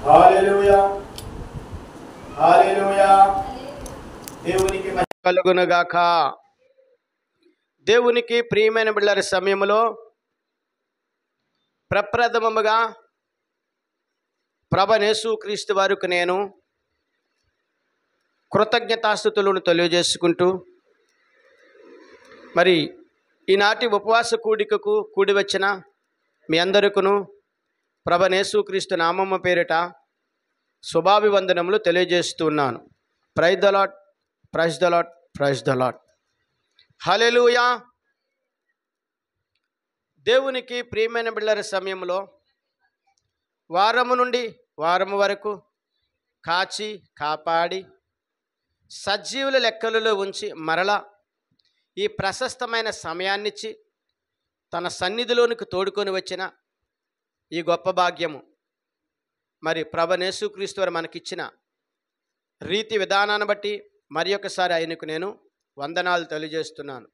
హల్లెలూయా హల్లెలూయా. దేవునికి మహిమ కలుగునుగాక. దేవునికి ప్రియమైన బిడ్డల సమయంలో ప్రప్రథమముగా ప్రభనేసు క్రీస్తు వారికి నేను కృతజ్ఞతాస్తుతులను తెలియజేసుకుంటూ, మరి ఈనాటి ఉపవాస కూడికకు కూడి వచ్చిన మీ అందరికను ప్రభనేసు క్రీస్తు నామమ్మ పేరిట శుభాభివందనములు తెలియజేస్తున్నాను. Praise the lord, praise the lord, praise the lord. Hallelujah. దేవునికి ప్రియమైన బిడ్డల సమయంలో వారము నుండి వారము వరకు కాచి కాపాడి సజీవుల లెక్కలలో ఉంచి మరలా ఈ ప్రశస్తమైన సమయాన్నిచ్చి తన సన్నిధిలోనికి తోడుకొని వచ్చిన ఈ గొప్ప భాగ్యము మరి ప్రభనేసుక్రీస్తు వారు మనకిచ్చిన రీతి విధానాన్ని బట్టి మరి ఒకసారి ఆయనకు నేను వందనాలు తెలియజేస్తున్నాను.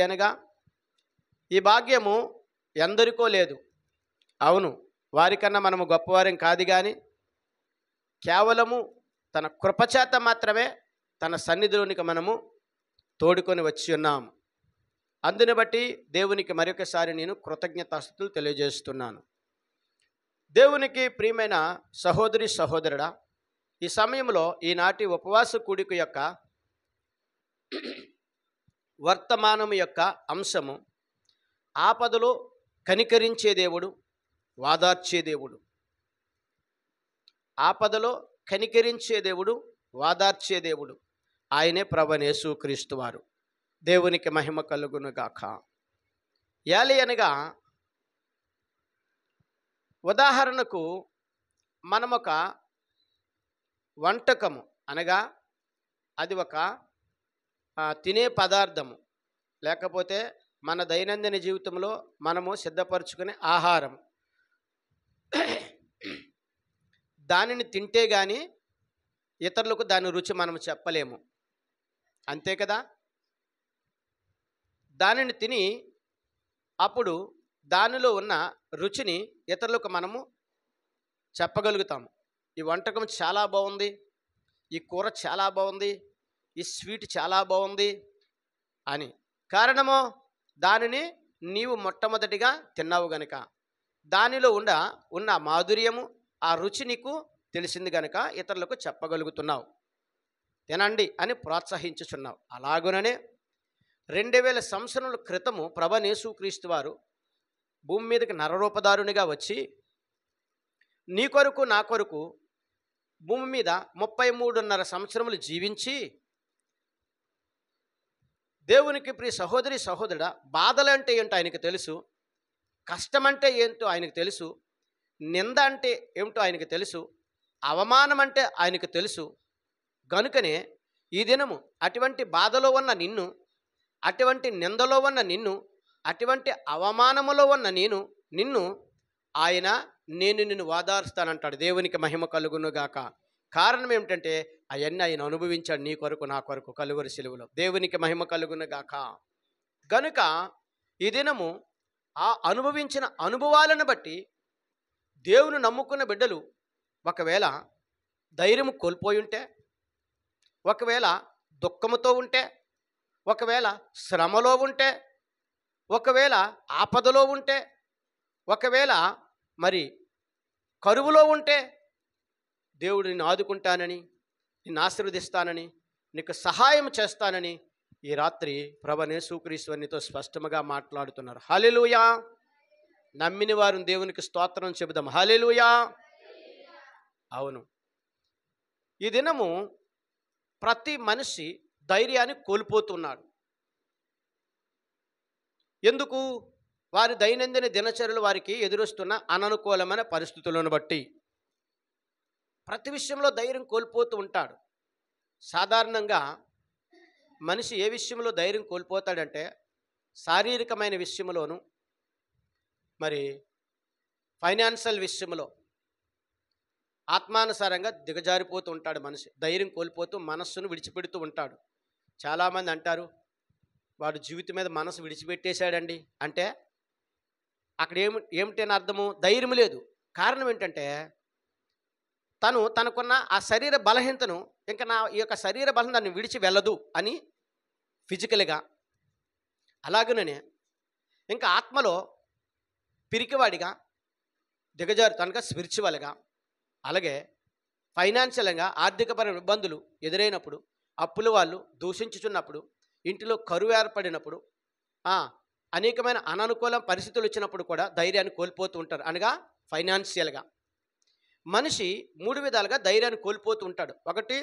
అనగా ఈ భాగ్యము ఎందరికో లేదు. అవును, వారికన్నా మనము గొప్పవారం కాదు, కానీ కేవలము తన కృపచేత మాత్రమే తన సన్నిధిలోనికి మనము తోడుకొని వచ్చి ఉన్నాము. అందుని బట్టి దేవునికి మరొకసారి నేను కృతజ్ఞతాస్తుతులు తెలియజేస్తున్నాను. దేవునికి ప్రియమైన సహోదరి సహోదరుడా, ఈ సమయంలో ఈనాటి ఉపవాస కూడిక యొక్క వర్తమానం యొక్క అంశము ఆపదలో కనికరించే దేవుడు, వాదార్చే దేవుడు. ఆపదలో కనికరించే దేవుడు, వాదార్చే దేవుడు, ఆయనే ప్రభనేసు క్రీస్తు వారు. దేవునికి మహిమ కలుగునుగాక. అనగా ఉదాహరణకు మనం ఒక వంటకము అనగా అది ఒక తినే పదార్థము, లేకపోతే మన దైనందిన జీవితంలో మనము సిద్ధపరచుకునే ఆహారం, దానిని తింటే కానీ ఇతరులకు దాని రుచి మనం చెప్పలేము, అంతే కదా. దానిని తిని అప్పుడు దానిలో ఉన్న రుచిని ఇతరులకు మనము చెప్పగలుగుతాము. ఈ వంటకం చాలా బాగుంది, ఈ కూర చాలా బాగుంది, ఈ స్వీట్ చాలా బాగుంది అని. కారణము దానిని నీవు మొట్టమొదటిగా తిన్నావు గనుక, దానిలో ఉన్న మాధుర్యము, ఆ రుచి నీకు తెలిసింది గనుక ఇతరులకు చెప్పగలుగుతున్నావు. తినండి అని ప్రోత్సహించుచున్నావు. అలాగుననే 2000 సంవత్సరముల క్రితము ప్రభనేసుక్రీస్తు వారు భూమి మీదకి నరరూపధారునిగా వచ్చి నీ కొరకు నా కొరకు భూమి మీద 33.5 సంవత్సరములు జీవించి, దేవునికి ప్రియ సహోదరి సహోదరుడా, బాధలంటే ఏంటో ఆయనకు తెలుసు, కష్టమంటే ఏంటో ఆయనకు తెలుసు, నింద అంటే ఏమిటో ఆయనకు తెలుసు, అవమానం అంటే ఆయనకు తెలుసు. గనుకనే ఈ దినము అటువంటి బాధలో ఉన్న నిన్ను, అటువంటి నిందలో ఉన్న నిన్ను, అటువంటి అవమానములో ఉన్న నిన్ను ఆయన నేను నిన్ను వాదారుస్తానంటాడు. దేవునికి మహిమ కలుగునుగాక. కారణం ఏమిటంటే అవన్నీ ఆయన అనుభవించాడు నీ కొరకు నా కొరకు కలువరి సిలువలో. దేవునికి మహిమ కలుగునుగాక. గనుక ఈ దినము ఆ అనుభవించిన అనుభవాలను బట్టి దేవుని నమ్ముకున్న బిడ్డలు ఒకవేళ ధైర్యం కోల్పోయి ఉంటే, ఒకవేళ దుఃఖముతో ఉంటే, ఒకవేళ శ్రమలో ఉంటే, ఒకవేళ ఆపదలో ఉంటే, ఒకవేళ మరి కరువులో ఉంటే, దేవుడు నిన్ను ఆదుకుంటానని, నిన్ను ఆశీర్వదిస్తానని, నీకు సహాయం చేస్తానని ఈ రాత్రి ప్రభనేసుక్రీస్తు నీతో స్పష్టంగా మాట్లాడుతున్నారు. హల్లెలూయా. నమ్మిన వారు దేవునికి స్తోత్రం చెబుదాం. హల్లెలూయా. అవును, ఈ దినము ప్రతి మనిషి ధైర్యాన్ని కోల్పోతున్నాడు. ఎందుకు? వారి దైనందిన దినచర్యలు వారికి ఎదురొస్తున్న అననుకూలమైన పరిస్థితులను బట్టి ప్రతి విషయంలో ధైర్యం కోల్పోతూ ఉంటాడు. సాధారణంగా మనిషి ఏ విషయంలో ధైర్యం కోల్పోతాడంటే, శారీరకమైన విషయంలోను, మరి ఫైనాన్షియల్ విషయంలో ఆత్మానుసారంగా దిగజారిపోతూ ఉంటాడు. మనిషి ధైర్యం కోల్పోతూ మనస్సును విడిచిపెడుతూ ఉంటాడు. చాలామంది అంటారు, వాడు జీవితం మీద మనసు విడిచిపెట్టేశాడండి అంటే అక్కడ ఏమిటని అర్థము? ధైర్యం లేదు. కారణం ఏంటంటే తనకున్న ఆ శరీర బలహీనతను, ఇంకా నా ఈ యొక్క శరీర బలం నన్ను విడిచి వెళ్ళదు అని ఫిజికల్గా, అలాగనే ఇంకా ఆత్మలో పిరికివాడిగా దిగజారుతానుగా స్పిరిచువల్గా, అలాగే ఫైనాన్షియల్గా ఆర్థికపరమైన ఇబ్బందులు ఎదురైనప్పుడు, అప్పుల వాళ్ళు దూషించుచున్నప్పుడు, ఇంటిలో కరువు ఏర్పడినప్పుడు, అనేకమైన అననుకూల పరిస్థితులు వచ్చినప్పుడు కూడా ధైర్యాన్ని కోల్పోతూ ఉంటారు. అనగా ఫైనాన్షియల్గా మనిషి 3 విధాలుగా ధైర్యాన్ని కోల్పోతూ ఉంటాడు. ఒకటి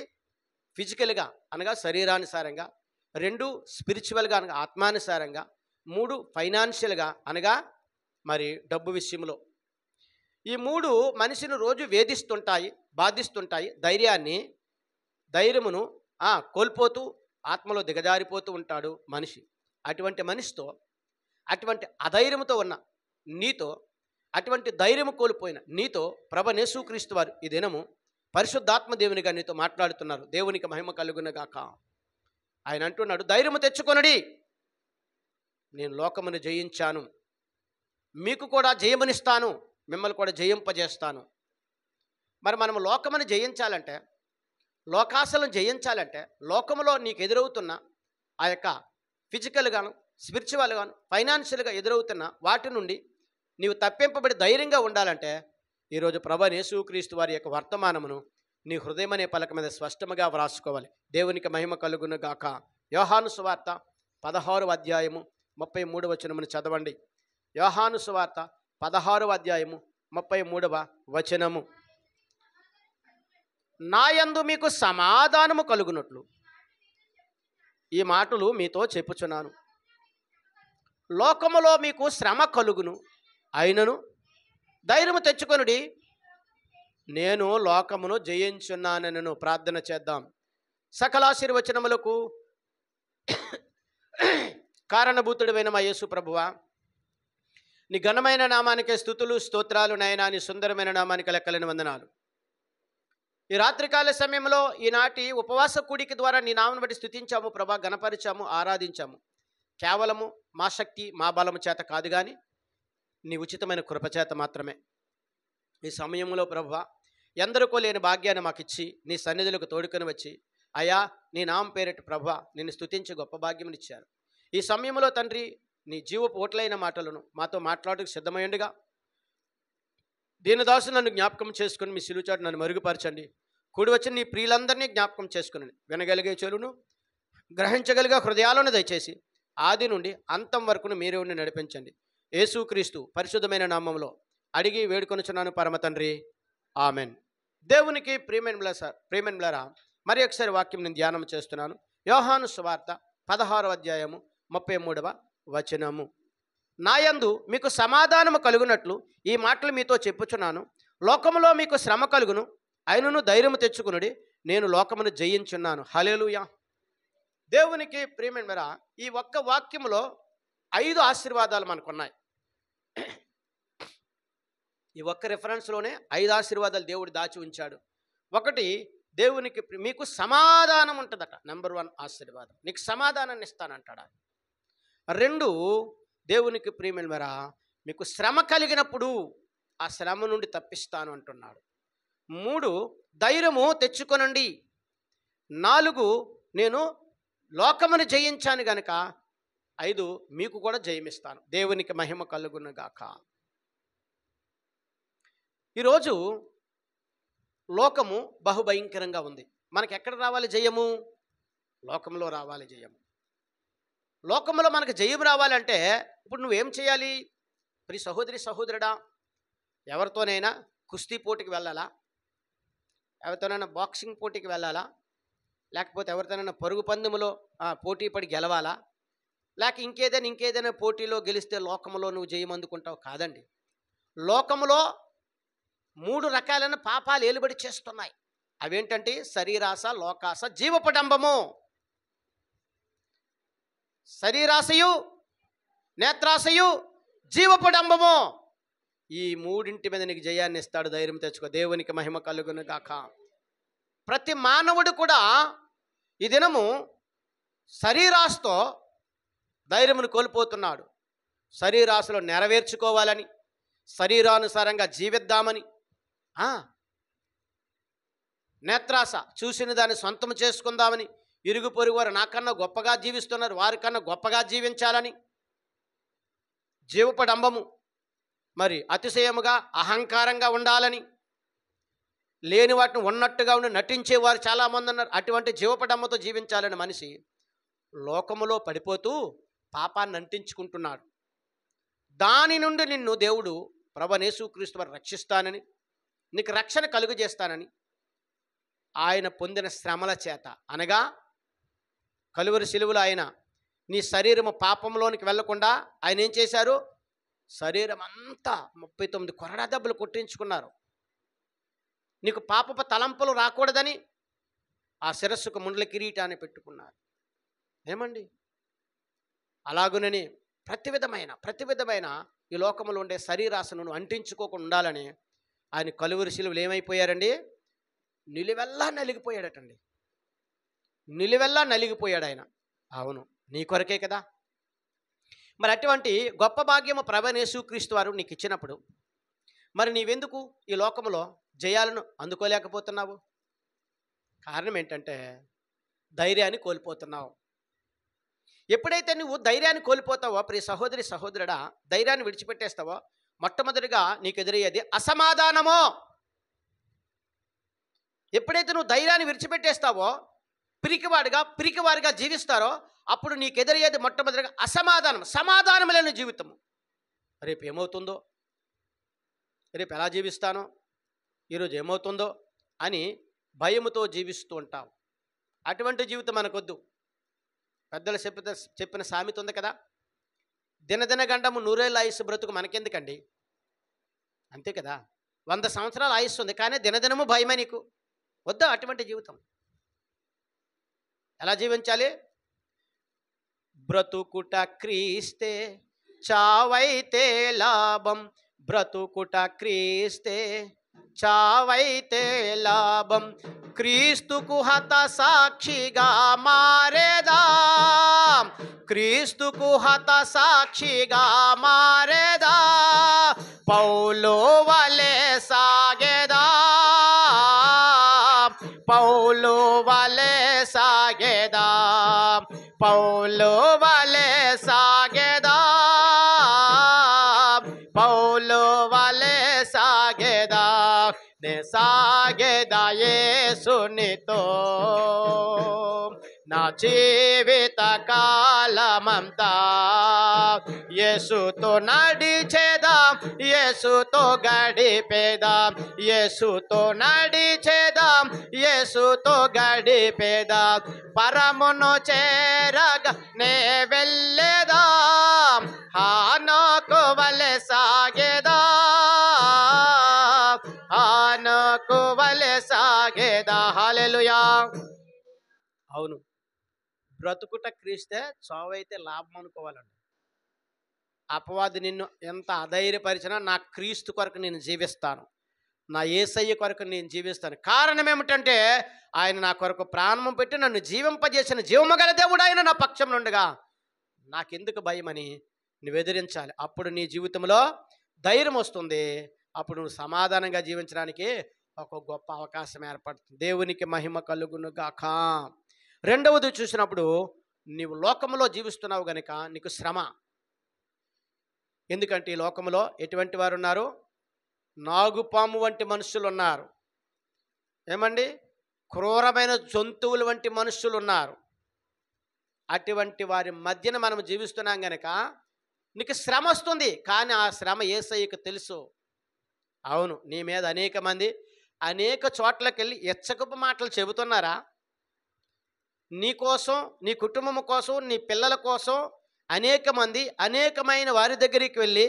ఫిజికల్గా అనగా శరీరానుసారంగా, 2 స్పిరిచువల్గా అనగా ఆత్మానుసారంగా, 3 ఫైనాన్షియల్గా అనగా మరి డబ్బు విషయంలో. ఈ 3 మనిషిని రోజు వేధిస్తుంటాయి, బాధిస్తుంటాయి. ధైర్యమును కోల్పోతూ ఆత్మలో దిగజారిపోతూ ఉంటాడు మనిషి. అటువంటి మనిషితో, అటువంటి అధైర్యంతో ఉన్న నీతో, అటువంటి ధైర్యము కోల్పోయిన నీతో ప్రభువైన యేసుక్రీస్తు వారు ఈ దినము పరిశుద్ధాత్మ దేవునిగా నీతో మాట్లాడుతున్నారు. దేవునికి మహిమ కలుగునగాక. ఆయన అంటున్నాడు, ధైర్యము తెచ్చుకొనుడి, నేను లోకమును జయించాను, మీకు కూడా జయమునిస్తాను, మిమ్మల్ని కూడా జయింపజేస్తాను. మరి మనము లోకమును జయించాలంటే, లోకాశలను జయించాలంటే, లోకములో నీకు ఎదురవుతున్న ఆ యొక్క ఫిజికల్గాను, స్పిరిచువల్గాను, ఫైనాన్షియల్గా ఎదురవుతున్న వాటి నుండి నీవు తప్పింపబడి ధైర్యంగా ఉండాలంటే, ఈరోజు ప్రభువైన యేసుక్రీస్తు వారి యొక్క వర్తమానమును నీ హృదయం అనే పలక మీద స్పష్టంగా వ్రాసుకోవాలి. దేవునికి మహిమ కలుగును గాక. యోహాను సువార్త 16వ అధ్యాయము 33వ వచనమును చదవండి. యోహాను సువార్త 16వ అధ్యాయము 33వ వచనము. నాయందు మీకు సమాధానము కలుగునట్లు ఈ మాటలు మీతో చెప్పుచున్నాను. లోకములో మీకు శ్రమ కలుగును, అయినను ధైర్యము తెచ్చుకొనుడి, నేను లోకమును జయించున్నానను. ప్రార్థన చేద్దాం. సకలాశీర్వచనములకు కారణభూతుడైన మా యేసు ప్రభువా, నీ ఘనమైన నామానికి స్తుతులు స్తోత్రాలు నాయనా. నీ సుందరమైన నామానికి లెక్కలేని వందనాలు. ఈ రాత్రికాల సమయంలో ఈనాటి ఉపవాస కూడిక ద్వారా నీ నామను బట్టి స్తుతించాము ప్రభా, గణపరిచాము, ఆరాధించాము. కేవలము మా శక్తి మా బలము చేత కాదు, కానీ నీ ఉచితమైన కృపచేత మాత్రమే. ఈ సమయంలో ప్రభువా, ఎందరికో లేని భాగ్యాన్ని మాకు ఇచ్చి నీ సన్నిధులకు తోడుకొని వచ్చి, అయా నీ నామం పేరిట ప్రభువా నిన్ను స్తుతించి గొప్ప భాగ్యమును ఇచ్చారు. ఈ సమయంలో తండ్రి, నీ జీవపు ఓట్లైన మాటలను మాతో మాట్లాడుకు సిద్ధమయ్యండుగా దీనదాసు నన్ను జ్ఞాపకం చేసుకుని మీ సిలుచాటు నన్ను మరుగుపరచండి. కూడి వచ్చిన నీ ప్రియులందరినీ జ్ఞాపకం చేసుకుని వినగలిగే చెలును, గ్రహించగలిగే హృదయాలను దయచేసి ఆది నుండి అంతం వరకును మీరే ఉండి నడిపించండి. యేసుక్రీస్తు పరిశుద్ధమైన నామంలో అడిగి వేడుకొనుచున్నాను పరమ తండ్రి, ఆమెన్. దేవునికి ప్రియమైనలారా, మరి ఒకసారి వాక్యం నేను ధ్యానం చేస్తున్నాను. యోహాను సువార్త 16వ అధ్యాయము 33వ వచనము. నాయందు మీకు సమాధానము కలుగునట్లు ఈ మాటలు మీతో చెప్పుచున్నాను. లోకములో మీకు శ్రమ కలుగును, అయినను ధైర్యము తెచ్చుకునుడి, నేను లోకమును జయించున్నాను. హల్లెలూయా. దేవునికి ప్రియమైనలారా, ఈ ఒక్క వాక్యములో 5 ఆశీర్వాదాలు మనకున్నాయి. ఈ ఒక్క రిఫరెన్స్లోనే 5 ఆశీర్వాదాలు దేవుడు దాచి ఉంచాడు. ఒకటి, దేవునికి మీకు సమాధానం ఉంటుందట. నెంబర్ 1 ఆశీర్వాదం, నీకు సమాధానాన్ని ఇస్తానంటాడు. 2, దేవునికి ప్రియమైనవారా, మీకు శ్రమ కలిగినప్పుడు ఆ శ్రమ నుండి తప్పిస్తాను అంటున్నాడు. 3, ధైర్యము తెచ్చుకొనండి. 4, నేను లోకమును జయించాను గనుక 5, మీకు కూడా జయమిస్తాను. దేవునికి మహిమ కలుగునుగాక. ఈరోజు లోకము బహుభయంకరంగా ఉంది. మనకి ఎక్కడ రావాలి జయము? లోకంలో రావాలి జయము. లోకంలో మనకు జయం రావాలంటే ఇప్పుడు నువ్వేం చేయాలి? ప్రియ సహోదరి సహోదరుడా, ఎవరితోనైనా కుస్తీ పోటీకి వెళ్ళాలా? ఎవరితోనైనా బాక్సింగ్ పోటీకి వెళ్ళాలా? లేకపోతే ఎవరితోనైనా పరుగు పందెములో పోటీ పడి గెలవాలా? లేక ఇంకేదైనా పోటీలో గెలిస్తే లోకంలో నువ్వు జయం అందుకుంటావు? కాదండి. లోకంలో 3 రకాలైన పాపాలు ఏలుబడి చేస్తున్నాయి. అవేంటంటే శరీరాశ, లోకాశ, జీవపడంబము. శరీరాశయు, నేత్రాశయు, జీవపడంబము. ఈ 3 మీద నీకు జయాన్ని ఇస్తాడు. ధైర్యం తెచ్చుకో. దేవునికి మహిమ కలుగును గాక. ప్రతి మానవుడు కూడా ఈ దినము శరీరాశతో ధైర్యమును కోల్పోతున్నాడు. శరీరాశలో నెరవేర్చుకోవాలని, శరీరానుసారంగా జీవిద్దామని, నేత్రాస, చూసిన దాన్ని సొంతం చేసుకుందామని, ఇరుగు పొరుగు వారు నాకన్నా గొప్పగా జీవిస్తున్నారు, వారికన్నా గొప్పగా జీవించాలని, జీవపడంబము, మరి అతిశయముగా అహంకారంగా ఉండాలని, లేని వాటిని ఉన్నట్టుగా ఉండి నటించేవారు చాలామంది ఉన్నారు. అటువంటి జీవపడమ్మతో జీవించాలని మనిషి లోకములో పడిపోతూ పాపాన్ని అంటించుకుంటున్నాడు. దాని నుండి నిన్ను దేవుడు ప్రభువైన యేసుక్రీస్తు వారు రక్షిస్తానని, నీకు రక్షణ కలుగజేస్తానని ఆయన పొందిన శ్రమల చేత, అనగా కలువరి శిలువలో ఆయన నీ శరీరము పాపంలోనికి వెళ్లకుండా ఆయన ఏం చేశారు? శరీరం అంతా 39 కొరడా దెబ్బలు కొట్టించుకున్నారు. నీకు పాపపు తలంపులు రాకూడదని ఆ శిరస్సుకు ముండ్ల కిరీటాన్ని పెట్టుకున్నారు. ఏమండి, అలాగునని ప్రతి విధమైన ఈ లోకంలో ఉండే శరీరాశను అంటించుకోకుండా ఉండాలని ఆయన కలువరి శిలువలు ఏమైపోయారండి? నిలువెల్లా నలిగిపోయాడటండి. నిలువెల్లా నలిగిపోయాడు ఆయన. అవును, నీ కొరకే కదా. మరి అటువంటి గొప్ప భాగ్యము ప్రభువైన యేసుక్రీస్తు వారు నీకు ఇచ్చినప్పుడు మరి నీవెందుకు ఈ లోకంలో జయాలను అందుకోలేకపోతున్నావు? కారణం ఏంటంటే ధైర్యాన్ని కోల్పోతున్నావు. ఎప్పుడైతే నువ్వు ధైర్యాన్ని కోల్పోతావో ప్రియ సహోదరి సహోదరుడా, ధైర్యాన్ని విడిచిపెట్టేస్తావో, మొట్టమొదటిగా నీకు ఎదురయ్యేది అసమాధానము. ఎప్పుడైతే నువ్వు ధైర్యాన్ని విడిచిపెట్టేస్తావో, పిరికివారిగా జీవిస్తారో, అప్పుడు నీకు ఎదురయ్యేది మొట్టమొదటిగా అసమాధానం. సమాధానం లేని జీవితము. రేపు ఏమవుతుందో, రేపు ఎలా జీవిస్తానో, ఈరోజు ఏమవుతుందో అని భయముతో జీవిస్తూ ఉంటావు. అటువంటి జీవితం మనకొద్దు. పెద్దలు చెప్పిన సామెత ఉంది కదా, దినదిన గండము నూరేళ్ళ ఆయుస్సు బ్రతుకు మనకెందుకండి? అంతే కదా. 100 సంవత్సరాల ఆయుస్సు ఉంది, కానీ దినదినము భయమే నీకు. వద్దా అటువంటి జీవితం? ఎలా జీవించాలి? బ్రతుకుట క్రీస్తే, చావైతే లాభం. బ్రతుకుట క్రీస్తే, చావైతే లాభం. క్రీస్తుకు హత సాక్షిగా మారేదా, క్రీస్తుకు హత సాక్షిగా మారేదా. పౌలు వలె సాగేదా, పౌలు వలె సాగేదా, పౌలు వలె సాగేదా, పౌలు వలె సాగేదా. నే సాగేదా యేసునితో నా జీవిత కాలమంతా. యేసుతో నడిచేదాం, యేసుతో గడిపేదాం, యేసుతో నడిచేదాం, యేసుతో గడిపేదాం. పరమును చేరగా నే వెళ్ళేదాం, హానోకు వలె సాగేదా, హానోకు వలె సాగేదా. హల్లెలూయా. అవును, బ్రతుకుట క్రీస్తే, చావైతే లాభం అనుకోవాలండి. అపవాది నిన్ను ఎంత అధైర్యపరిచినా నా క్రీస్తు కొరకు నేను జీవిస్తాను, నా యేసయ్య కొరకు నేను జీవిస్తాను. కారణం ఏమిటంటే ఆయన నా కొరకు ప్రాణం పెట్టి నన్ను జీవింపజేసిన జీవము గల దేవుడు ఆయన నా పక్షం నుండిగా నాకెందుకు భయమని నువ్వు ఎదిరించాలి. అప్పుడు నీ జీవితంలో ధైర్యం వస్తుంది. అప్పుడు నువ్వు సమాధానంగా జీవించడానికి ఒక గొప్ప అవకాశం ఏర్పడుతుంది. దేవునికి మహిమ కలుగును గాక. రెండవది చూసినప్పుడు, నీవు లోకంలో జీవిస్తున్నావు గనుక నీకు శ్రమ. ఎందుకంటే ఈ లోకంలో ఎటువంటి వారు ఉన్నారు? నాగుపాము వంటి మనుషులు ఉన్నారు. ఏమండి, క్రూరమైన జంతువులు వంటి మనుషులు ఉన్నారు. అటువంటి వారి మధ్యన మనం జీవిస్తున్నాం గనక నీకు శ్రమ వస్తుంది. కానీ ఆ శ్రమ యేసయ్యకు తెలుసు. అవును, నీ మీద అనేక మంది అనేక చోట్లకి వెళ్ళి ఎచ్చకపు మాటలు చెబుతున్నారా? నీ కోసం, నీ కుటుంబం కోసం, నీ పిల్లల కోసం అనేక మంది అనేకమైన వారి దగ్గరికి వెళ్ళి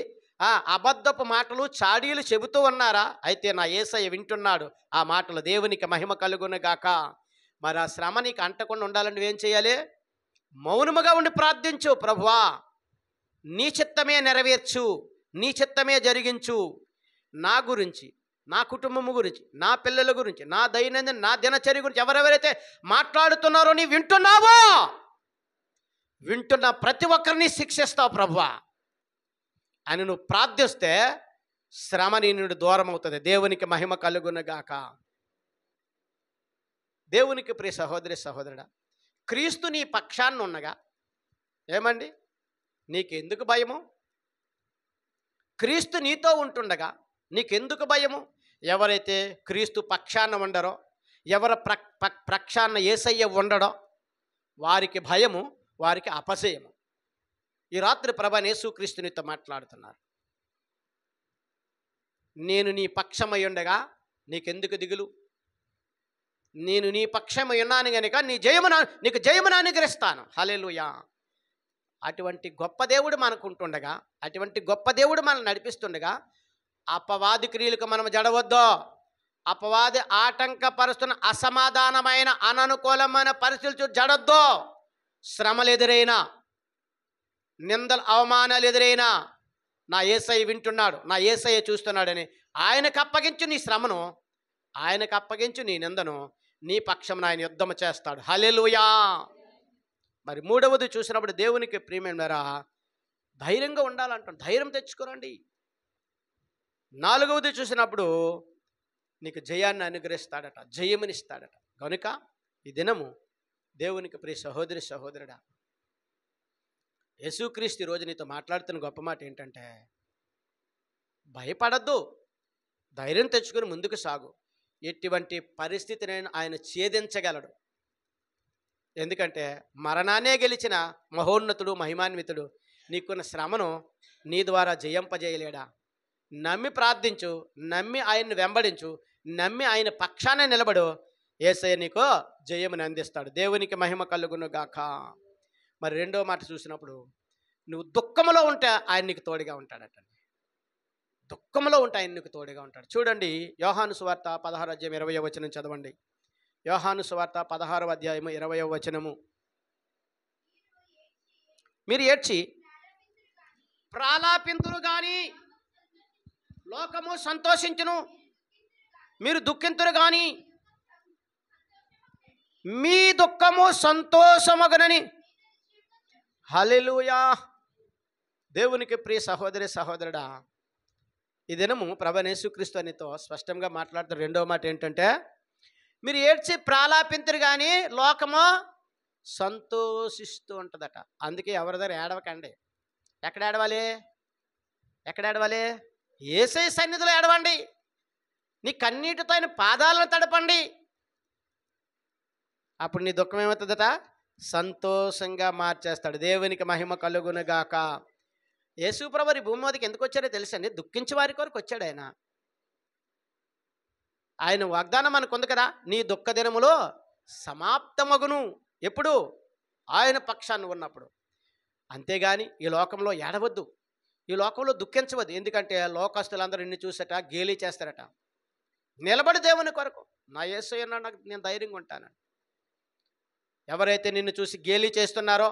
అబద్ధపు మాటలు, చాడీలు చెబుతూ ఉన్నారా? అయితే నా యేసయ్య వింటున్నాడు ఆ మాటలు. దేవునికి మహిమ కలుగును గాక. మరి ఆ శ్రమ నీకు అంటకుండా ఉండాలని నువ్వేం చేయాలి? మౌనముగా ఉండి ప్రార్థించు. ప్రభువా, నీ చిత్తమే నెరవేర్చు, నీ చిత్తమే జరిగించు. నా గురించి, నా కుటుంబము గురించి, నా పిల్లల గురించి, నా దైనందిన నా దినచర్య గురించి ఎవరెవరైతే మాట్లాడుతున్నారో నీ వింటున్నావో, వింటున్న ప్రతి ఒక్కరిని శిక్షిస్తావు ప్రభువా అని నువ్వు ప్రార్థిస్తే శ్రమ నీ నుండి దూరం అవుతుంది. దేవునికి మహిమ కలుగును గాక. దేవునికి ప్రియ సహోదరి సహోదరుడా, క్రీస్తు నీ పక్షాన్ని ఉన్నగా ఏమండి నీకెందుకు భయము? క్రీస్తు నీతో ఉంటుండగా నీకెందుకు భయము? ఎవరైతే క్రీస్తు పక్షాన ఉండరో, ఎవరి పక్షాన యేసయ్య ఉండడో వారికి భయము, వారికి అపజయము. ఈ రాత్రి ప్రభు యేసుక్రీస్తు నీతో మాట్లాడుతున్నారు. నేను నీ పక్షమై ఉండగా నీకెందుకు దిగులు? నేను నీ పక్షమై ఉన్నాను గనుక నీకు జయమును అనుగ్రహిస్తాను. హల్లెలూయా. అటువంటి గొప్ప దేవుడు మనకుంటుండగా, అటువంటి గొప్ప దేవుడు మనల్ని నడిపిస్తుండగా అపవాది క్రియలకు మనం జడవద్దో. అపవాది ఆటంకపరుస్తున్న అసమాధానమైన అననుకూలమైన పరిస్థితులు జడొద్దో. శ్రమలు ఎదురైనా, నిందలు అవమానాలు ఎదురైనా నా యేసయ్య వింటున్నాడు, నా యేసయ్య చూస్తున్నాడని ఆయనకు అప్పగించు నీ శ్రమను, ఆయనకు అప్పగించు నీ నిందను, నీ పక్షమున ఆయన యుద్ధము చేస్తాడు. హల్లెలూయా. మరి మూడవది చూసినప్పుడు దేవునికి ప్రియమైనవారా ధైర్యంగా ఉండాలంటాడు. ధైర్యం తెచ్చుకోరండి. నాలుగవది చూసినప్పుడు నీకు జయాన్ని అనుగ్రహిస్తాడట, జయమునిస్తాడట. కనుక ఈ దినము దేవునికి ప్రియ సహోదరి సహోదరుడా, యేసుక్రీస్తు ఈరోజు నీతో మాట్లాడుతున్న గొప్ప మాట ఏంటంటే భయపడద్దు, ధైర్యం తెచ్చుకొని ముందుకు సాగు. ఎటువంటి పరిస్థితినైనా ఆయన ఛేదించగలడు. ఎందుకంటే మరణాన్నే గెలిచిన మహోన్నతుడు, మహిమాన్వితుడు నీకున్న శ్రమను నీ ద్వారా జయింపజేయలేడా? నమ్మి ప్రార్థించు, నమ్మి ఆయన్ని వెంబడించు, నమ్మి ఆయన పక్షాన నిలబడు, యేసయ్య నీకు జయముని అందిస్తాడు. దేవునికి మహిమ కలుగును గాక. మరి రెండో మాట చూసినప్పుడు నువ్వు దుఃఖంలో ఉంటే ఆయన నీకు తోడుగా ఉంటాడట. దుఃఖంలో ఉంటే ఆయన నీకు తోడుగా ఉంటాడు. చూడండి, యోహాను సువార్త 16వ అధ్యాయం 20వ వచనం చదవండి. యోహాను సువార్త 16వ అధ్యాయము 20వ వచనము. మీరు ఏడ్చి ప్రాలాపింతురు గాని లోకము సంతోషించును, మీరు దుఃఖింతురు గాని మీ దుఃఖము సంతోషమగునని. హల్లెలూయా. దేవునికి ప్రియ సహోదరి సహోదరుడా, ఈ దినము ప్రభు యేసుక్రీస్తు అనితో స్పష్టంగా మాట్లాడుతున్న రెండవ మాట ఏంటంటే మీరు ఏడ్చి ప్రాలాపింతురు కానీ లోకము సంతోషిస్తూ ఉంటుందట. అందుకే ఎవరి దగ్గర ఏడవకండి. ఎక్కడ ఏడవాలి? ఎక్కడ ఏడవాలి? యేసయ్య సన్నిధిలో ఏడవండి. నీ కన్నీటితో ఆయన పాదాలను తడపండి. అప్పుడు నీ దుఃఖం ఏమవుతుందట? సంతోషంగా మార్చేస్తాడు. దేవునికి మహిమ కలుగునుగాక. యేసు ప్రభువు భూమి మీదకి ఎందుకు వచ్చాడో తెలుసండి? దుఃఖించే వారి కొరకు వచ్చాడు ఆయన. ఆయన వాగ్దానం మనకు ఉంది కదా, నీ దుఃఖ దినములో సమాప్తమగును. ఎప్పుడు? ఆయన పక్షాన్ని ఉన్నప్పుడు. అంతేగాని ఈ లోకంలో ఏడవద్దు, ఈ లోకంలో దుఃఖించవద్దు. ఎందుకంటే లోకస్తులందరూ నిన్ను చూసట గేలి చేస్తారట. నిలబడి దేవుని కొరకు, నా యేసయ్య నాకు నేను ధైర్యంగా ఉంటాను. ఎవరైతే నిన్ను చూసి గేలి చేస్తున్నారో,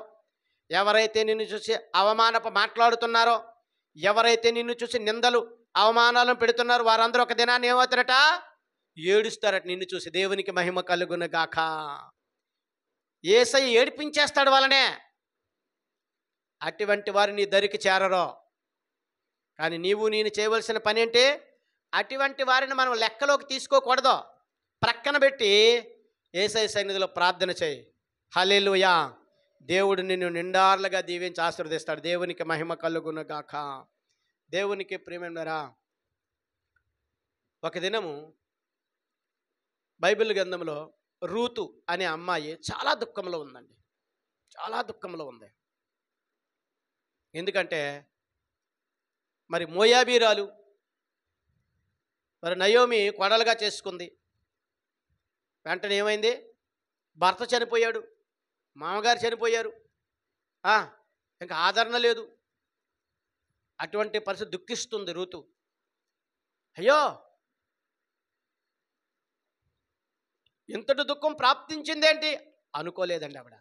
ఎవరైతే నిన్ను చూసి అవమానపు మాట్లాడుతున్నారో, ఎవరైతే నిన్ను చూసి నిందలు అవమానాలను పెడుతున్నారో వారందరూ ఒక దినాన్ని ఏమవుతారట? ఏడుస్తారట నిన్ను చూసి. దేవునికి మహిమ కలుగును గాక. యేసయ్య ఏడిపించేస్తాడు వాళ్ళనే. అటువంటి వారు నీ దరికి చేరరో. కానీ నీవు నేను చేయవలసిన పని ఏంటి? అటువంటి వారిని మనం లెక్కలోకి తీసుకోకూడదు. ప్రక్కన పెట్టి యేసయ్య సన్నిధిలో ప్రార్థన చేయి. హల్లెలూయా. దేవుడు నిన్ను నిండార్లుగా దీవించి ఆశీర్వదిస్తాడు. దేవునికి మహిమ కలుగును గాక. దేవునికి ప్రియమైనవారా, ఒక దినము బైబిల్ గ్రంథంలో రూతు అనే అమ్మాయి చాలా దుఃఖంలో ఉందండి. చాలా దుఃఖంలో ఉంది. ఎందుకంటే మరి మోయాబీరాలు, మరి నయోమి కొడలుగా చేసుకుంది. వెంటనే ఏమైంది? భర్త చనిపోయాడు, మామగారు చనిపోయారు, ఇంకా ఆదరణ లేదు. అటువంటి పరిస్థితి దుఃఖిస్తుంది రూతు. అయ్యో, ఇంతటి దుఃఖం ప్రాప్తించిందేంటి అనుకోలేదండి ఆవిడ.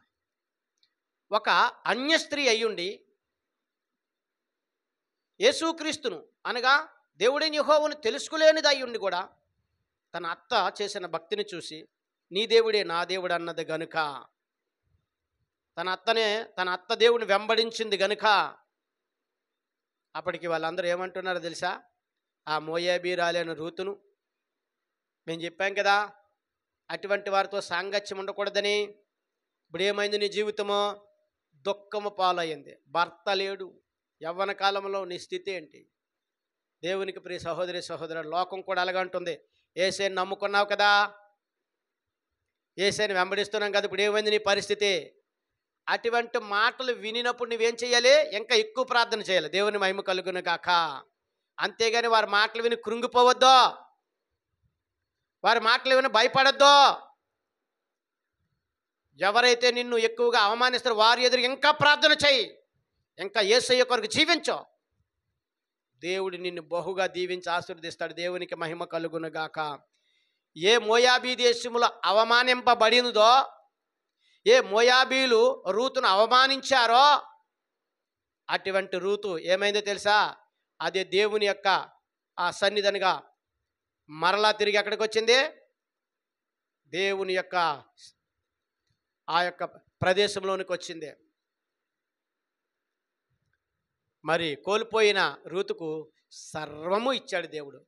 ఒక అన్య స్త్రీ అయ్యుండి యేసుక్రీస్తును అనగా దేవుడైన యెహోవాను తెలుసుకోలేనిది అయ్యుండి కూడా తన అత్త చేసిన భక్తిని చూసి నీ దేవుడే నా దేవుడు అన్నది గనుక, తన అత్త దేవుని వెంబడించింది గనుక అప్పటికి వాళ్ళందరూ ఏమంటున్నారో తెలుసా? ఆ మోయాబీరాలైన రూతును మేము చెప్పాం కదా, అటువంటి వారితో సాంగత్యం ఉండకూడదని. ఇప్పుడు ఏమైంది? నీ జీవితము దుఃఖము పాలయ్యింది. భర్త లేడు. యవ్వన కాలంలో నీ స్థితి ఏంటి? దేవునికి ప్రియ సహోదరి సహోదరుడు, లోకం కూడా అలాగ అంటుంది. యేసయ్యను నమ్ముకున్నావు కదా, యేసయ్యను వెంబడిస్తున్నాం కదా, ఇప్పుడు ఏమైంది నీ పరిస్థితి? అటువంటి మాటలు వినినప్పుడు నువ్వేం చేయాలి? ఇంకా ఎక్కువ ప్రార్థన చేయాలి. దేవుని మహిమ కలుగును గాక. అంతేగాని వారి మాటలు విని కృంగిపోవద్దు, వారి మాటలు విని భయపడద్దు. ఎవరైతే నిన్ను ఎక్కువగా అవమానిస్తారో వారి ఎదురు ఇంకా ప్రార్థన చేయి, ఇంకా యేసయ్య కొరకు జీవించు. దేవుడు నిన్ను బహుగా దీవించి ఆశీర్వదిస్తాడు. దేవునికి మహిమ కలుగును గాక. ఏ మోయాబీ దేశములో అవమానింపబడినదో, ఏ మోయాబీలు రూతును అవమానించారో, అటువంటి రూతు ఏమైందో తెలుసా? అదే దేవుని యొక్క ఆ సన్నిధిగా మరలా తిరిగి ఎక్కడికి వచ్చింది? దేవుని యొక్క ఆ యొక్క ప్రదేశంలోనికి వచ్చింది. మరి కోల్పోయిన రూతుకు సర్వము ఇచ్చాడు దేవుడు.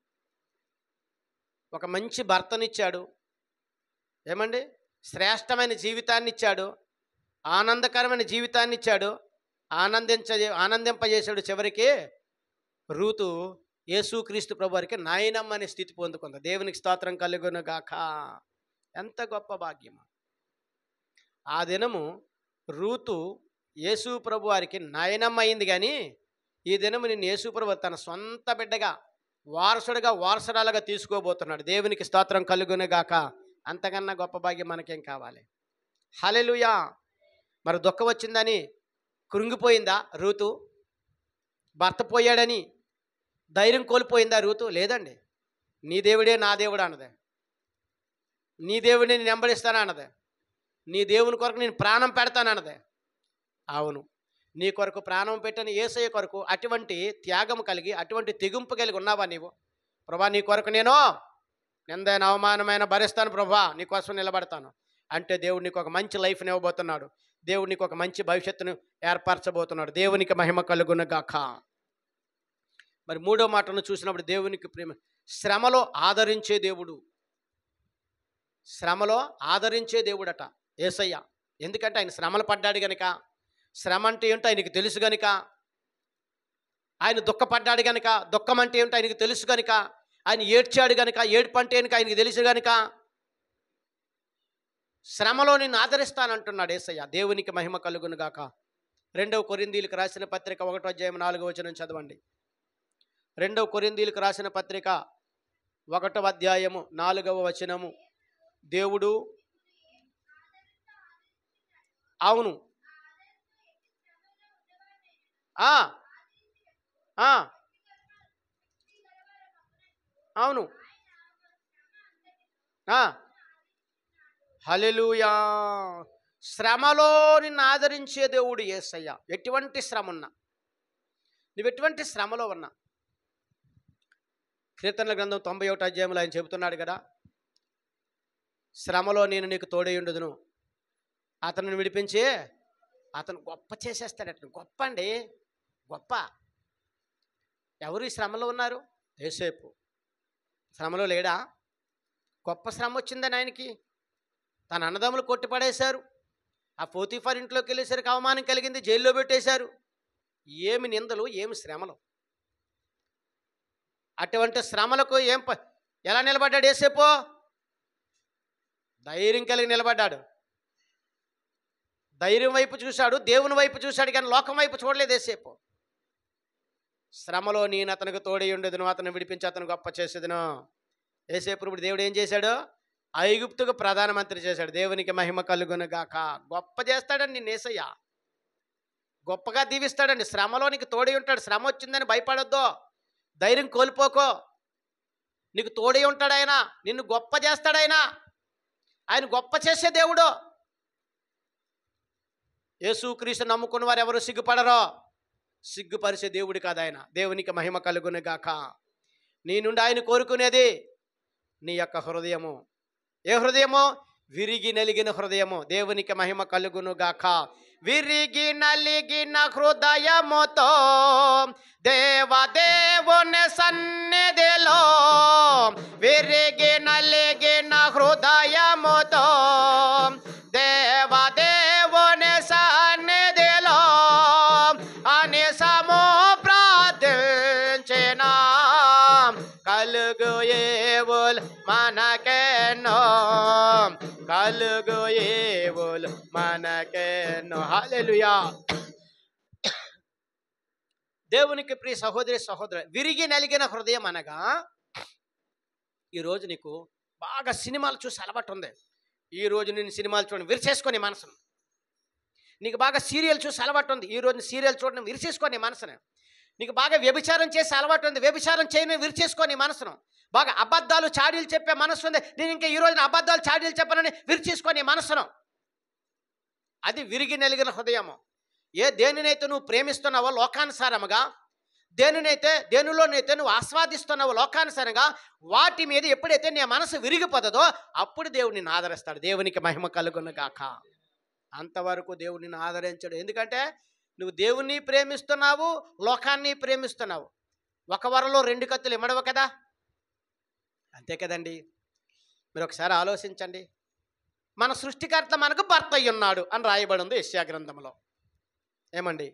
ఒక మంచి భర్తనిచ్చాడు, ఏమండి, శ్రేష్టమైన జీవితాన్ని ఇచ్చాడు, ఆనందకరమైన జీవితాన్ని ఇచ్చాడు, ఆనందింపజేశాడు. చివరికి రూతు యేసుక్రీస్తు ప్రభు వారికి నాయనమ్మ అనే స్థితి పొందుకుంది. దేవునికి స్తోత్రం కలుగును గాక. ఎంత గొప్ప భాగ్యము! ఆ దినము రూతు యేసు ప్రభు వారికి నాయనమ్మ అయింది. కానీ ఈ దినము నిన్ను యేసు ప్రభు తన సొంత బిడ్డగా, వారసుడిగా, వారసురాలుగా తీసుకోబోతున్నాడు. దేవునికి స్తోత్రం కలుగును గాక. అంతకన్నా గొప్ప భాగ్యం మనకేం కావాలి? హల్లెలూయా. మరి దుఃఖం వచ్చిందని కృంగిపోయిందా రూతు? భర్త పోయాడని ధైర్యం కోల్పోయిందా రూతు? లేదండి. నీ దేవుడే నా దేవుడు అన్నదే. నీ దేవుడిని నేను వెంబడిస్తాను అన్నదే. నీ దేవుని కొరకు నేను ప్రాణం పెడతాను అన్నదే. అవును, నీ కొరకు ప్రాణం పెట్టని యేసయ్య కొరకు అటువంటి త్యాగం కలిగి, అటువంటి తెగింపు కలిగి ఉన్నావా నీవు? ప్రభా, నీ కొరకు నేను నిందైన అవమానమైన భరిస్తాను ప్రభా, నీకోసం నిలబడతాను అంటే దేవుడు నీకు ఒక మంచి లైఫ్ని ఇవ్వబోతున్నాడు. దేవుడు నీకు ఒక మంచి భవిష్యత్తును ఏర్పరచబోతున్నాడు. దేవునికి మహిమ కలుగును గాక. మరి మూడో మాటను చూసినప్పుడు దేవునికి ప్రేమ, శ్రమలో ఆదరించే దేవుడు. శ్రమలో ఆదరించే దేవుడట యేసయ్య. ఎందుకంటే ఆయన శ్రమలు పడ్డాడు గనుక, శ్రమ అంటే ఏంటో ఆయనకి తెలుసు గనుక, ఆయన దుఃఖపడ్డాడు గనుక, దుఃఖం అంటే ఏంటో ఆయనకి తెలుసు గనుక, ఆయన ఏడ్చాడు గనుక, ఏడుపు అంటే ఆయనకి తెలుసు గనుక శ్రమలో నిన్ను ఆదరిస్తానంటున్నాడు యేసయ్య. దేవునికి మహిమ కలుగును గాక. 2 కొరింథీయులకు రాసిన పత్రిక 1వ అధ్యాయం 4వ వచనం చదవండి. 2 కొరింథీయులకు రాసిన పత్రిక 1వ అధ్యాయము 4వ వచనము. దేవుడు, అవును, అవును, హల్లెలూయా. శ్రమలో నిన్ను ఆదరించే దేవుడు యేసయ్య. ఎటువంటి శ్రమ ఉన్నా, నువ్వు ఎటువంటి శ్రమలో ఉన్నా, కీర్తనల గ్రంథం 91వ అధ్యాయంలో ఆయన చెబుతున్నాడు కదా, శ్రమలో నేను నీకు తోడైయుండుదును, అతను విడిపించి అతను గొప్ప చేసేస్తాడట. గొప్ప అండి, గొప్ప. ఎవరు ఈ శ్రమలో ఉన్నారు? యోసేపు శ్రమలో లేడా? గొప్ప శ్రమ వచ్చిందని ఆయనకి. తన అన్నదమ్ములు కొట్టిపడేశారు, ఆ పోతీఫర్ ఇంట్లోకి వెళ్ళేసరికి అవమానం కలిగింది, జైల్లో పెట్టేశారు. ఏమి నిందలు, ఏమి శ్రమలు! అటువంటి శ్రమలకు ఎలా నిలబడ్డాడు యేసేపు? ధైర్యం కలిగి నిలబడ్డాడు. ధైర్యం వైపు చూశాడు, దేవుని వైపు చూశాడు, కానీ లోకం వైపు చూడలేదు యేసేపు. శ్రమలో నేను అతనికి తోడై ఉండేదును, అతను విడిపించి అతను గొప్ప చేసేదును. యేసేపు ఇప్పుడు దేవుడు ఏం చేశాడు? ఐగుప్తుకు ప్రధానమంత్రి చేశాడు. దేవునికి మహిమ కలుగును గాక. గొప్ప చేస్తాడండి యేసయ్య, గొప్పగా దీవిస్తాడండి. శ్రమలో నీకు తోడై ఉంటాడు. శ్రమ వచ్చిందని భయపడొద్దు, ధైర్యం కోల్పోకో. నీకు తోడై ఉంటాడు ఆయన, నిన్ను గొప్ప చేస్తాడు ఆయన. ఆయన గొప్ప చేసే దేవుడు. యేసుక్రీస్తు నమ్ముకున్న వారు ఎవరు సిగ్గుపడరో, సిగ్గుపరిచే దేవుడు కాదు ఆయన. దేవునికి మహిమ కలుగును గాక. నీ నుండి ఆయన కోరుకునేది నీ యొక్క హృదయము. ఏ హృదయము? విరిగి నలిగిన హృదయము. దేవునికి మహిమ కలుగును గాక. విరిగి నలిగిన హృదయముతో దేవదేవుని సన్నిధిలో, విరిగి నలిగిన హృదయము కలుగు ఏవులు మనకెన్నో, కలుగు ఏవులు మనకెన్నో. హల్లెలూయా. దేవునికి ప్రియ సహోదరి సహోదరు, విరిగి నలిగిన హృదయం అనగా, ఈరోజు నీకు బాగా సినిమాలు చూసి అలవాటు ఉంది. ఈరోజు నేను సినిమాలు చూడండి విరిచేసుకొని మనసును. నీకు బాగా సీరియల్ చూసి అలవాటు ఉంది. ఈరోజు సీరియల్ చూడడం విరిచేసుకొని మనసును. నీకు బాగా వ్యభిచారం చేసే అలవాటు ఉంది. వ్యభిచారం చేయని విరిచేసుకొని మనసును. బాగా అబద్ధాలు చాడీలు చెప్పే మనసు ఉంది. నేను ఇంకా ఈ రోజున అబద్ధాలు చాడీలు చెప్పనని విరిచేసుకొని మనసును. అది విరిగి నలిగిన హృదయము. దేనినైతే నువ్వు ప్రేమిస్తున్నావో లోకానుసారముగా, దేనిలోనైతే నువ్వు ఆస్వాదిస్తున్నావో లోకానుసారంగా, వాటి మీద ఎప్పుడైతే నీ మనసు విరిగిపోతుందో అప్పుడు దేవుడు నిన్ను ఆదరిస్తాడు. దేవునికి మహిమ కలుగును గాక. అంతవరకు దేవుడు నిన్ను ఆదరించడు. ఎందుకంటే నువ్వు దేవుణ్ణి ప్రేమిస్తున్నావు, లోకాన్ని ప్రేమిస్తున్నావు. ఒక వరలో రెండు కత్తులు ఇమ్మడవు కదా. అంతే కదండి. మీరు ఒకసారి ఆలోచించండి. మన సృష్టికర్త మనకు భర్త అయి ఉన్నాడు అని రాయబడి ఉంది యెషయా గ్రంథంలో. ఏమండి,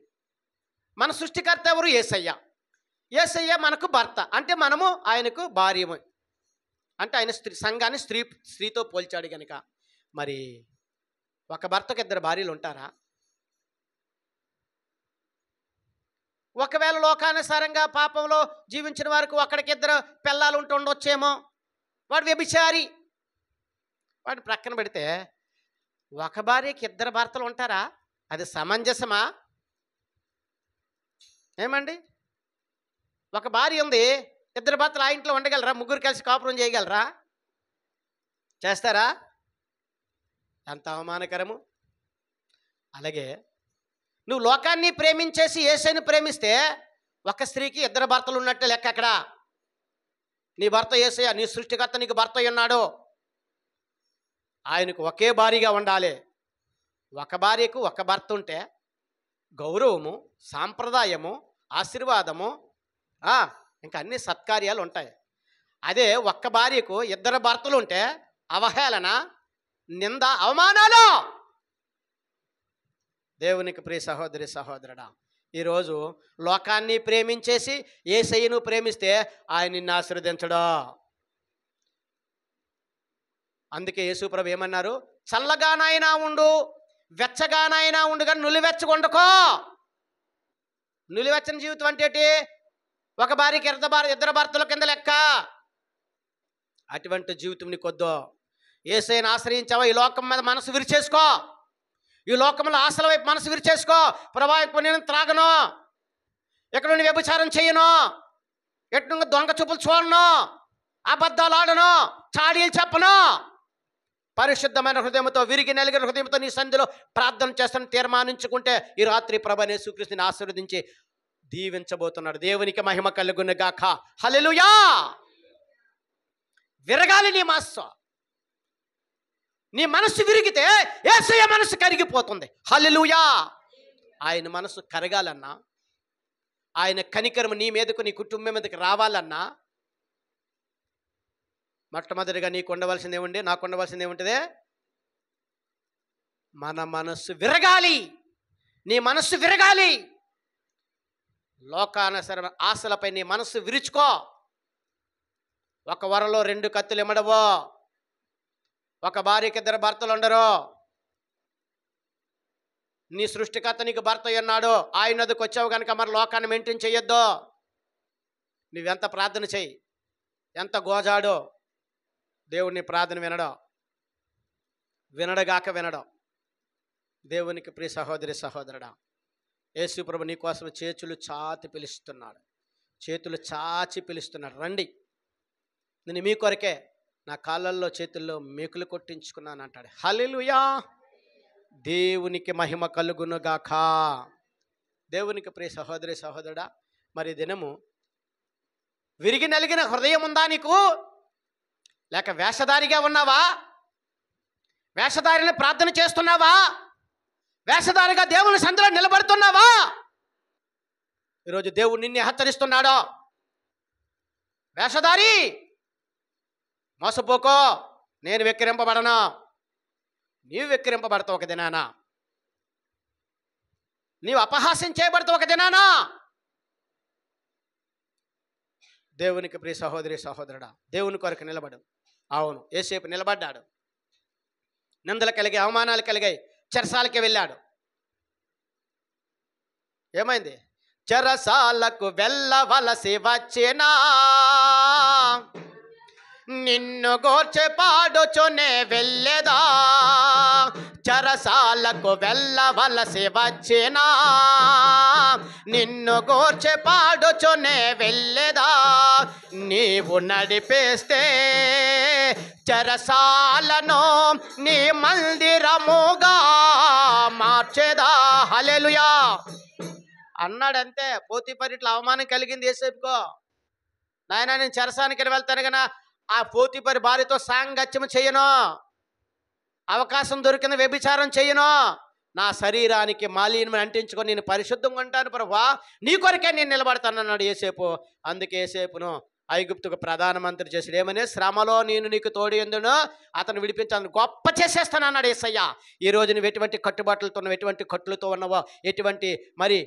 మన సృష్టికర్త ఎవరు? యేసయ్య. యేసయ్య మనకు భర్త అంటే మనము ఆయనకు భార్యము. అంటే ఆయన సంఘాన్ని స్త్రీతో పోల్చాడు కనుక, మరి ఒక భర్తకు ఇద్దరు భార్యలు ఉంటారా? ఒకవేళ లోకానుసారంగా పాపంలో జీవించిన వారికి ఒకడికిద్దరు పిల్లలు ఉండొచ్చేమో. వాడు వ్యభిచారి. వాడు ప్రక్కన పెడితే ఒక భార్యకి ఇద్దరు భర్తలు ఉంటారా? అది సమంజసమా? ఏమండి, ఒక భార్య ఉంది, ఇద్దరు భర్తలు ఆ ఇంట్లో ఉండగలరా? ముగ్గురు కలిసి కాపురం చేయగలరా? చేస్తారా? ఎంత అవమానకరము. అలాగే నువ్వు లోకాన్ని ప్రేమించేసి యేసుని ప్రేమిస్తే ఒక స్త్రీకి ఇద్దరు భర్తలు ఉన్నట్టే లెక్క. అక్కడ నీ భర్త యేసయ్య, నీ సృష్టికర్త నీకు భర్త ఉన్నాడు. ఆయనకు ఒకే భార్యగా ఉండాలి. ఒక భార్యకు ఒక భర్త ఉంటే గౌరవము, సాంప్రదాయము, ఆశీర్వాదము, ఇంకా అన్ని సత్కార్యాలు ఉంటాయి. అదే ఒక్క భార్యకు ఇద్దరు భర్తలు ఉంటే అవహేళన, నింద, అవమానాలు. దేవునికి ప్రియ సహోదరి సహోదరుడా, ఈరోజు లోకాన్ని ప్రేమించేసి యేసయ్యను ప్రేమిస్తే ఆయన నిన్ను ఆశీర్వదించడు. అందుకే యేసుప్రభు ఏమన్నారు? చల్లగానైనా ఉండు, వెచ్చగానైనా ఉండు, కానీ నులివెచ్చగొండుకో. నులివెచ్చని జీవితం అంటే ఏంటి? ఒక భార్యకి ఇద్దరు భర్తల కింద లెక్క. అటువంటి జీవితం నీకొద్దు. యేసయ్యను ఆశ్రయించావా? ఈ లోకం మీద మనసు విరిచేసుకో. ఈ లోకంలో ఆశల వైపు మనసు విరిచేసుకో. ప్రభా, ఇప్పుడు నేను త్రాగను, ఎక్కడ నుండి వ్యభిచారం చేయను, ఎటు నుండి దొంగ చూపులు చూడను, అబద్ధాలు ఆడను, చాడీలు చెప్పను. పరిశుద్ధమైన హృదయంతో, విరిగి నలిగిన హృదయంతో నీ సన్నిధిలో ప్రార్థన చేస్తాను తీర్మానించుకుంటే ఈ రాత్రి ప్రభువైన యేసుక్రీస్తుని ఆశీర్వదించి దీవించబోతున్నాడు. దేవునికి మహిమ కలుగును గాక. హల్లెలూయా. విరగాలి నీ మనస్సు. నీ మనస్సు విరిగితే యేసయ్య మనసు కరిగిపోతుంది. హల్లెలూయా. ఆయన మనసు కరగాలన్నా, ఆయన కనికరము నీ మీదకు, నీ కుటుంబం మీదకి రావాలన్నా, మొట్టమొదటిగా నీకు ఉండవలసింది ఏముంది? నాకు ఉండవలసింది ఏముంటుంది? మన మనస్సు విరగాలి. నీ మనస్సు విరగాలి. లోకానుసరణ ఆశలపై నీ మనస్సు విరుచుకో. ఒక వరలో రెండు కత్తులు ఇమ్మడవో. ఒక భార్యకి ఇద్దరు భర్తలు ఉండరు. నీ సృష్టికర్త నీకు భర్త ఉన్నాడు. ఆయన వద్దకు వచ్చావు కనుక మరి లోకాన్ని మెయింటైన్ చేయొద్దు. నువ్వెంత ప్రార్థన చెయ్యి, ఎంత గోజాడో, దేవుడిని ప్రార్థన వినడగాక వినడం. దేవునికి ప్రియ సహోదరి సహోదరుడా, యేసు ప్రభు నీ కోసం చేతులు చాచి పిలుస్తున్నాడు. చేతులు చాచి పిలుస్తున్నాడు, రండి, నేను మీ కొరకే నా కాళ్ళల్లో చేతుల్లో మేకులు కొట్టించుకున్నాను అంటాడు. హల్లెలూయా. దేవునికి మహిమ కలుగును గాక. దేవునికి ప్రియ సహోదరి సహోదరుడా, మరి దినము విరిగి నలిగిన హృదయం ఉందా నీకు? లేక వేషధారిగా ఉన్నావా? వేషధారిని ప్రార్థన చేస్తున్నావా? వేషధారిగా దేవుని సన్నిధిలో నిలబడుతున్నావా? ఈరోజు దేవుడు నిన్ను హెచ్చరిస్తున్నాడు. వేషధారి, మోసపోకో, నేను వెక్కిరింపబడను. నీవు వెక్కిరింపబడతావు ఒక దినాన. నీవు అపహాస్యం చేయబడతావు ఒక దినాన. దేవునికి ప్రియ సహోదరి సహోదరుడా, దేవుని కొరకు నిలబడు. అవును, యేసేపు నిలబడ్డాడు. నిందలు కలిగాయి, అవమానాలు కలిగాయి, చెరసాలకి వెళ్ళాడు. ఏమైంది? చెరసాలకు వెళ్ళవలసి వచ్చేనా, నిన్ను గోర్చె పాడుచునే వెళ్ళేదా. చెరసాలకు వెళ్ళవలసి వచ్చేనా, నిన్ను గోర్చె పాడుచునే వెళ్ళేదా. నీవు నడిపేస్తే చెరసాలను నీ మందిరముగా మార్చేదా. హల్లెలూయా అన్నాడంతే. పోతీఫరు ఇట్లా అవమానం కలిగింది యేసేపుకో. నాయన నేను చెరసానికి వెళ్తాను కన్నా ఆ పోతీఫరు భార్యతో సాంగత్యం చేయను, అవకాశం దొరికిన వ్యభిచారం చేయను, నా శరీరానికి మాలిన్యం అంటించుకొని నేను పరిశుద్ధంగా ఉంటాను ప్రభువా, నీ కొరకే నేను నిలబడతాను అన్నాడు యేసేపు. అందుకే యేసేపును ఐగుప్తుకు ప్రధానమంత్రి చేసాడు. ఏమని? శ్రమలో నేను నీకు తోడు ఎందును, అతను విడిపించాను, గొప్ప చేసేస్తాను అన్నాడు యేసయ్య. ఈరోజు నువ్వు ఎటువంటి కట్టుబాట్లతో ఉన్నావు, ఎటువంటి కట్టులతో ఉన్నావో, ఎటువంటి మరి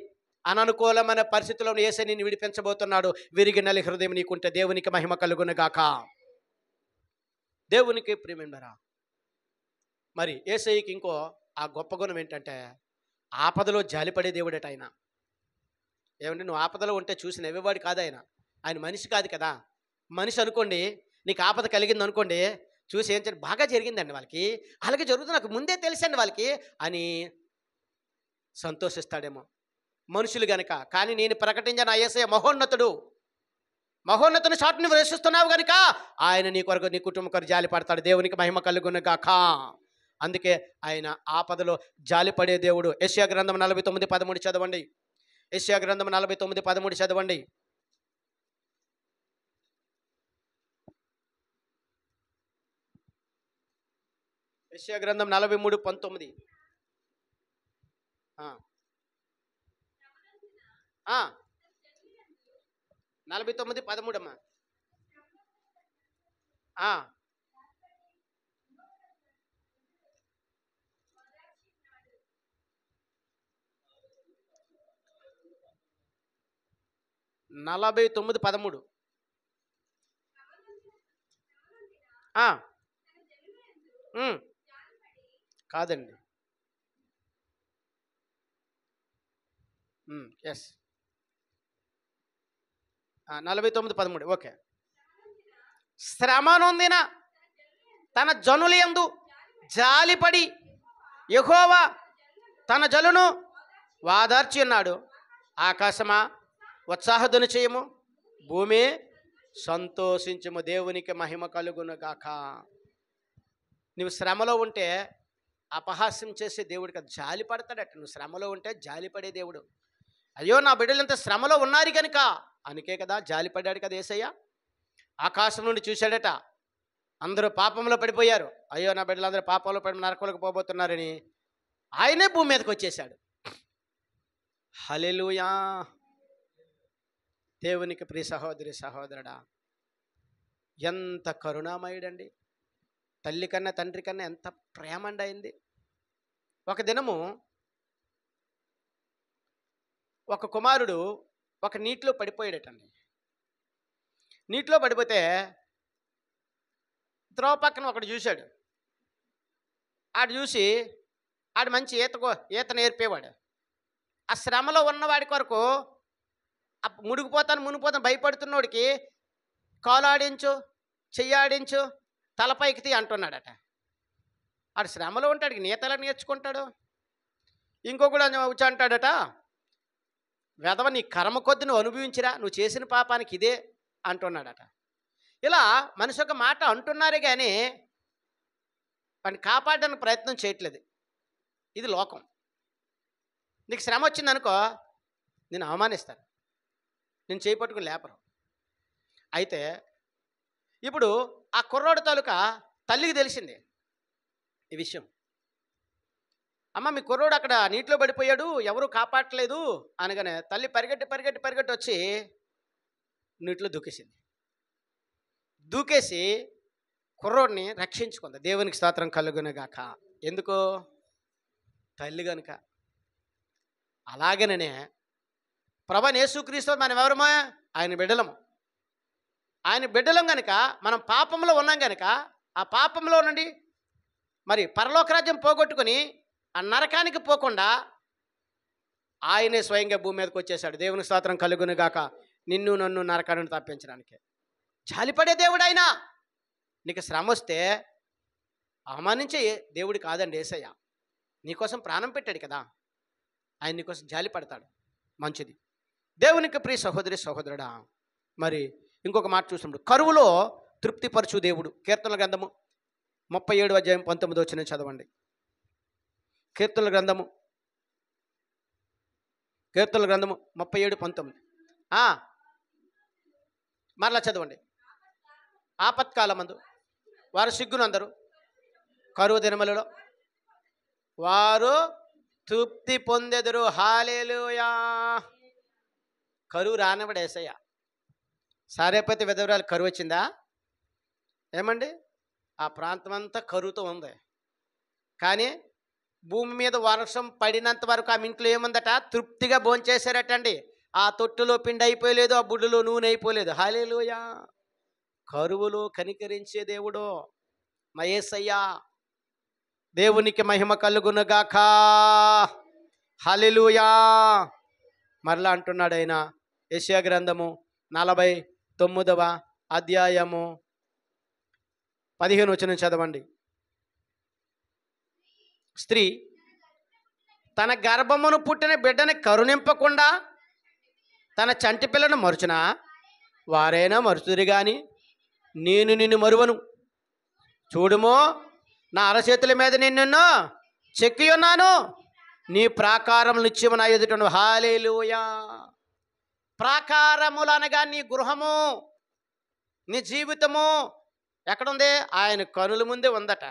అననుకూలమైన పరిస్థితుల్లో యేసయ్య నిన్ను విడిపించబోతున్నాడు. విరిగి నలి హృదయం నీకుంటే దేవునికి మహిమ కలుగునుగాక. దేవునికి ప్రియమైనరా, మరి యేసయ్యకి ఇంకో ఆ గొప్ప గుణం ఏంటంటే ఆపదలో జాలిపడే దేవుడట ఆయన. ఏమంటే నువ్వు ఆపదలో ఉంటే చూసి నవ్వేవాడు కాదు ఆయన. ఆయన మనిషి కాదు కదా. మనిషి అనుకోండి, నీకు ఆపద కలిగింది అనుకోండి, చూసి ఏం చేయండి, బాగా జరిగిందండి వాళ్ళకి, అలాగే జరుగుతుంది, నాకు ముందే తెలుసండి వాళ్ళకి అని సంతోషిస్తాడేమో మనుషులు గనక. కానీ నేను ప్రకటించిన యేసయ్య మహోన్నతుడు, మహోన్నతుని చాటు నువ్వు రక్షిస్తున్నావు కనుక ఆయన నీ కొరకు నీ కుటుంబం కొరకు జాలి పడతాడు. దేవునికి మహిమ కలుగునుగాక. అందుకే ఆయన ఆపదలో జాలిపడే దేవుడు. యెషయా గ్రంథం 49:13 చదవండి. యెషయా గ్రంథం 49:13 చదవండి. యెషయా గ్రంథం 43:19. 49:13 అమ్మా. 49:13 కాదండి. Yes 49:13 okay. శ్రమ నొందిన తన జనుల యందు జాలిపడి యెహోవా తన జనులను వాదార్చి ఉన్నాడు. ఆకాశమా ఉత్సాహధ్వని చేయము, భూమి సంతోషించము, దేవునికి మహిమ కలుగునుగాక. నువ్వు శ్రమలో ఉంటే అపహాస్యం చేసే దేవుడికి జాలి పడతాడట. నువ్వు శ్రమలో ఉంటే జాలిపడే దేవుడు. అయ్యో నా బిడ్డలంతా శ్రమలో ఉన్నారు కనుక అందుకే కదా జాలిపడ్డాడు కదా యేసయ్య. ఆకాశం నుండి చూశాడట, అందరూ పాపంలో పడిపోయారు, అయ్యో నా బిడ్డలందరూ పాపంలో పడి నరకంలోకి పోబోతున్నారని ఆయనే భూమి మీదకి వచ్చేసాడు. హల్లెలూయా. దేవునికి ప్రియ సహోదరి సహోదరుడా, ఎంత కరుణామయుడండి. తల్లి కన్నా తండ్రి కన్నా ఎంత ప్రేమ అండి అయింది. ఒక దినము ఒక కుమారుడు ఒక నీటిలో పడిపోయాడటండి. నీటిలో పడిపోతే త్రోవ పక్కన ఒకడు చూశాడు. ఆడు చూసి ఆడు మంచి ఈత నేర్పేవాడు. ఆ శ్రమలో ఉన్నవాడి కొరకు మునిగిపోతాను భయపడుతున్నోడికి కాలు ఆడించు, చెయ్యాడించు, తలపైకి తీ అంటున్నాడట. ఆడు శ్రమలో ఉంటాడు, ఈతలా నేర్చుకుంటాడు. ఇంకొకడు వచ్చి అంటాడట, వెధవ నీ కర్మ కొద్ది నువ్వు అనుభవించిరా, నువ్వు చేసిన పాపానికి ఇదే అంటున్నాడట. ఇలా మనిషి ఒక మాట అంటున్నారే కానీ వాడిని కాపాడడానికి ప్రయత్నం చేయట్లేదు. ఇది లోకం. నీకు శ్రమ వచ్చిందనుకో నేను అవమానిస్తాను, నేను చేయి పట్టుకుని లేపరు. అయితే ఇప్పుడు ఆ కుర్రోడు తాలూకా తల్లికి తెలిసింది ఈ విషయం. అమ్మ మీ కుర్రోడు అక్కడ నీటిలో పడిపోయాడు, ఎవరు కాపాడలేదు అనగానే తల్లి పరిగెట్టి వచ్చి నీటిలో దూకేసి కుర్రోడిని రక్షించుకుంది. దేవునికి స్తోత్రం కలుగునుగాక. ఎందుకో తల్లి గనుక. అలాగనే ప్రభువైన యేసుక్రీస్తు మనం ఎవరమో ఆయన బిడ్డలము. ఆయన బిడ్డలం గనుక మనం పాపంలో ఉన్నాం గనుక ఆ పాపంలో నుండి మరి పరలోక రాజ్యం పోగొట్టుకొని ఆ నరకానికి పోకుండా ఆయనే స్వయంగా భూమి మీదకి వచ్చేసాడు. దేవుని స్తోత్రం కలుగును గాక. నిన్ను నన్ను నరకాన్ని తప్పించడానికి జాలిపడే దేవుడు ఆయన. నీకు శ్రమ వస్తే అవమానించే దేవుడు కాదండి యేసయ్య. నీకోసం ప్రాణం పెట్టాడు కదా, ఆయన నీకోసం జాలి పడతాడు. మంచిది. దేవునికి ప్రియ సహోదరి సహోదరుడా, మరి ఇంకొక మాట చూసినప్పుడు కరువులో తృప్తిపరచు దేవుడు. కీర్తనల గ్రంథము 37:19 చదవండి. కీర్తనల గ్రంథము 37:19 మరలా చదవండి. ఆపత్కాలమందు వారు సిగ్గునందరు, కరువు దినములలో వారు తృప్తి పొందెదరు. హల్లెలూయా. కరువు రానివాడు యేసయ్య. సారేపతి విధవరాలు కరువు వచ్చిందా? ఏమండి, ఆ ప్రాంతం అంతా కరువుతో ఉంది. కానీ భూమి మీద వర్షం పడినంత వరకు ఆమె ఇంట్లో ఏముందట? తృప్తిగా భోంచేశారటండి. ఆ తొట్టులో పిండి అయిపోయలేదు, ఆ బుడ్డులో నూనె అయిపోలేదు. హల్లెలూయా. కరువులో కనికరించే దేవుడు మా యేసయ్య. దేవునికి మహిమ కలుగునుగాక. హల్లెలూయా. మరలా అంటున్నాడు ఆయన. యెషయా గ్రంథము 49:15 చదవండి. స్త్రీ తన గర్భమును పుట్టిన బిడ్డని కరుణింపకుండా తన చంటి పిల్లను మరుచునా వారైనా మరుచుదురు గాని నేను నిన్ను మరువను. చూడుమో, నా అరచేతుల మీద నిన్ను చెక్కి ఉన్నాను, నీ ప్రాకారములు నిత్యము నా ఎదుటను. హల్లెలూయా. ప్రాకారములు అనగా నీ గృహము, నీ జీవితము ఎక్కడుంది? ఆయన కనుల ముందే ఉందట.